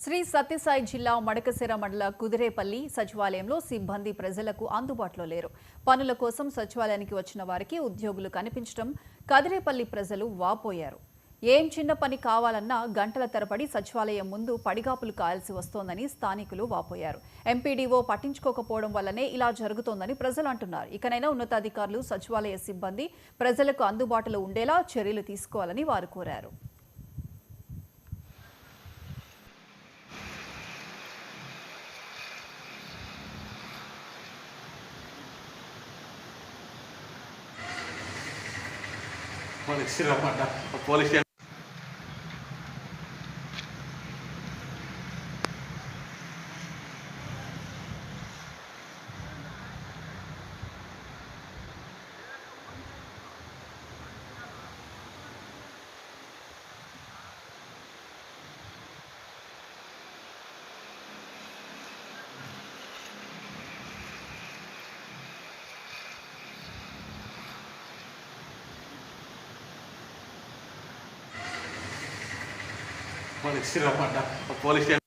శ్రీ సత్యసాయి జిల్లా మడకశిర మండల కుదిరేపల్లి సచివాలయంలో సిబ్బంది ప్రజలకు అందుబాటులో లేరు. పనుల కోసం సచివాలయానికి వచ్చిన వారికి ఉద్యోగులు కనిపించడం కదిరేపల్లి ప్రజలు వాపోయారు. ఏం చిన్న పని కావాలన్నా గంటల తరబడి సచివాలయం ముందు పడిగాపులు కాయాల్సి వస్తోందని స్థానికులు వాపోయారు. ఎంపీడీఓ పట్టించుకోకపోవడం వల్లనే ఇలా జరుగుతోందని ప్రజలు అంటున్నారు. ఇకనైనా ఉన్నతాధికారులు సచివాలయ సిబ్బంది ప్రజలకు అందుబాటులో ఉండేలా చర్యలు తీసుకోవాలని వారు కోరారు. Police station police station